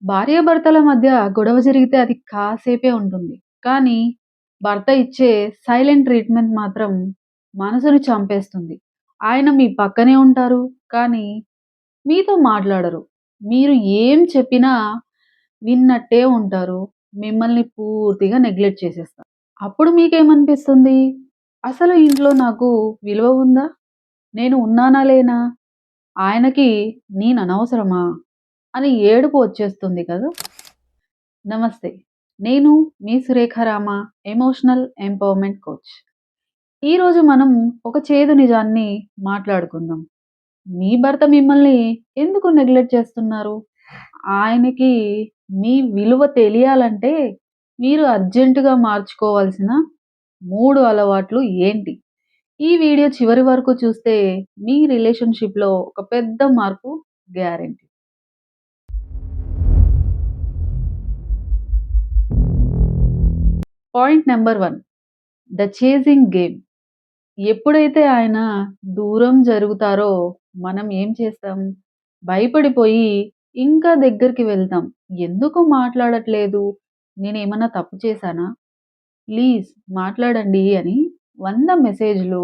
భార్యాభర్తల మధ్య గొడవ జరిగితే అది కాసేపే ఉంటుంది. కానీ భర్త ఇచ్చే సైలెంట్ ట్రీట్‌మెంట్ మాత్రం మనసుని చంపేస్తుంది. ఆయన మీ పక్కనే ఉంటారు. కానీ మీతో మాట్లాడరు. మీరు ఏం చెప్పినా విన్నట్టే ఉంటారు. మిమ్మల్ని పూర్తిగా నెగ్లెక్ట్ చేసేస్తారు. అప్పుడు మీకేమనిపిస్తుంది? అసలు ఇంట్లో నాకు విలువ ఉందా? నేను ఉన్నానా లేనా? ఆయనకి నేననవసరమా? అని ఏడుపు వచ్చేస్తుంది కదా! నమస్తే. నేను మీ Surekha Rama, emotional empowerment coach. ఈరోజు మనం ఒక చేదు నిజాన్ని మాట్లాడుకుందాం. మీ భర్త మిమ్మల్ని ఎందుకు నెగ్లెక్ట్ చేస్తున్నారు? ఆయనకి మీ విలువ తెలియాలంటే మీరు అర్జెంటుగా మార్చుకోవాల్సిన 3 అలవాట్లు ఏంటి? ఈ వీడియో చివరి వరకు చూస్తే మీ రిలేషన్‌షిప్‌లో ఒక పెద్ద మార్పు guarantee. Point number 1, the chasing game. ఎప్పుడైతే ఆయన దూరం జరుగుతారో మనం ఏం చేస్తాం? భయపడిపోయి ఇంకా దగ్గరికి వెళ్తాం. ఎందుకు మాట్లాడట్లేదు? నేనేమన్నా తప్పు చేశానా? ప్లీజ్ మాట్లాడండి అని 100 మెసేజ్‌లు,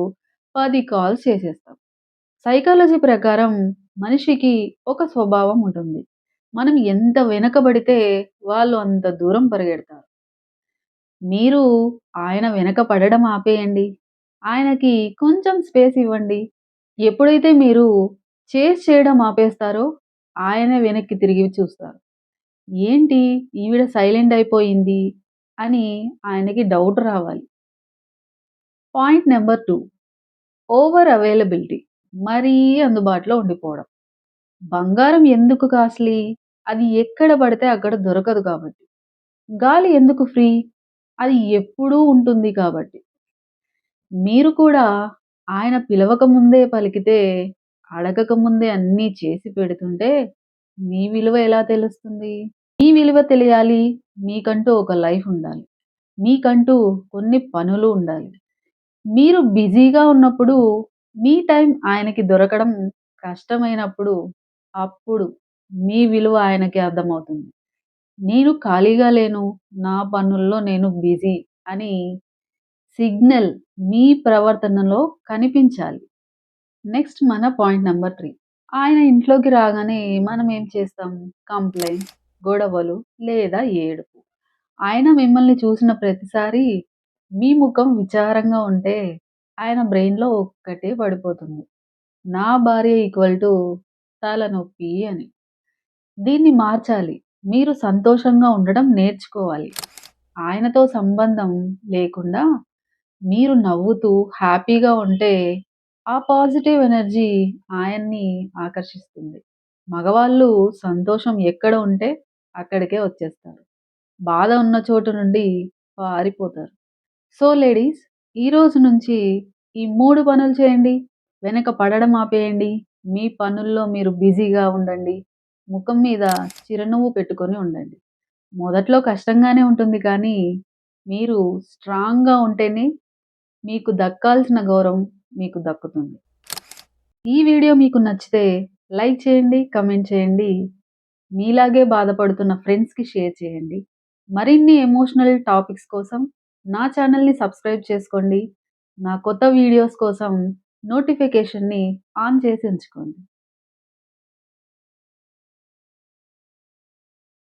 10 కాల్స్ చేసేస్తాం. సైకాలజీ ప్రకారం మనిషికి ఒక స్వభావం ఉంటుంది. మనం ఎంత వెనకబడితే వాళ్ళు అంత దూరం పరిగెడతారు. మీరు ఆయన వెనక పడడం ఆపేయండి. ఆయనకి కొంచెం స్పేస్ ఇవ్వండి. ఎప్పుడైతే మీరు చేజ్ చేయడం ఆపేస్తారో, ఆయనే వెనక్కి తిరిగి చూస్తారు. ఏంటి ఈవిడ సైలెంట్ అయిపోయింది అని ఆయనకి డౌట్ రావాలి. Point number 2, over availability. మరీ అందుబాటులో ఉండిపోవడం. బంగారం ఎందుకు కాస్ట్‌లీ? అది ఎక్కడ పడితే అక్కడ దొరకదు కాబట్టి. గాలి ఎందుకు ఫ్రీ? అది ఎప్పుడూ ఉంటుంది కాబట్టి. మీరు కూడా ఆయన పిలవక ముందే పలికితే, అడగక ముందే అన్నీ చేసి పెడుతుంటే, మీ విలువ ఎలా తెలుస్తుంది? మీ విలువ తెలియాలి. మీకంటూ ఒక లైఫ్ ఉండాలి. మీకంటూ కొన్ని పనులు ఉండాలి. మీరు బిజీగా ఉన్నప్పుడు, మీ టైం ఆయనకి దొరకడం కష్టమైనప్పుడు, అప్పుడు మీ విలువ ఆయనకి అర్థమవుతుంది. నేను ఖాళీగా లేను. నా పనుల్లో నేను బిజీ అని సిగ్నల్ మీ ప్రవర్తనలో కనిపించాలి. నెక్స్ట్ మన పాయింట్ నంబర్ 3. ఆయన ఇంట్లోకి రాగానే మనం ఏం చేస్తాం? కంప్లెయింట్, గొడవలు లేదా ఏడుపు. ఆయన మిమ్మల్ని చూసిన ప్రతిసారి మీ ముఖం విచారంగా ఉంటే ఆయన బ్రెయిన్‌లో ఒక్కటే పడిపోతుంది. నా భార్య ఈక్వల్ టు తలనొప్పి అని. దీన్ని మార్చాలి. మీరు సంతోషంగా ఉండడం నేర్చుకోవాలి. ఆయనతో సంబంధం లేకుండా మీరు నవ్వుతూ హ్యాపీగా ఉంటే ఆ పాజిటివ్ ఎనర్జీ ఆయన్ని ఆకర్షిస్తుంది. మగవాళ్ళు సంతోషం ఎక్కడ ఉంటే అక్కడికే వచ్చేస్తారు. బాధ ఉన్న చోటు నుండి పారిపోతారు. సో లేడీస్, ఈరోజు నుంచి ఈ 3 పనులు చేయండి. వెనక పడడం ఆపేయండి. మీ పనుల్లో మీరు బిజీగా ఉండండి. ముఖం మీద చిరునవ్వు పెట్టుకొని ఉండండి. మొదట్లో కష్టంగానే ఉంటుంది కానీ, మీరు స్ట్రాంగ్‌గా ఉంటేనే మీకు దక్కాల్సిన గౌరవం మీకు దక్కుతుంది. ఈ వీడియో మీకు నచ్చితే లైక్ చేయండి, కామెంట్ చేయండి. మీలాగే బాధపడుతున్న ఫ్రెండ్స్‌కి షేర్ చేయండి. మరిన్ని ఎమోషనల్ టాపిక్స్ కోసం నా ఛానల్‌ని సబ్స్క్రైబ్ చేసుకోండి. నా కొత్త వీడియోస్ కోసం నోటిఫికేషన్‌ని ఆన్ చేసి ఉంచుకోండి.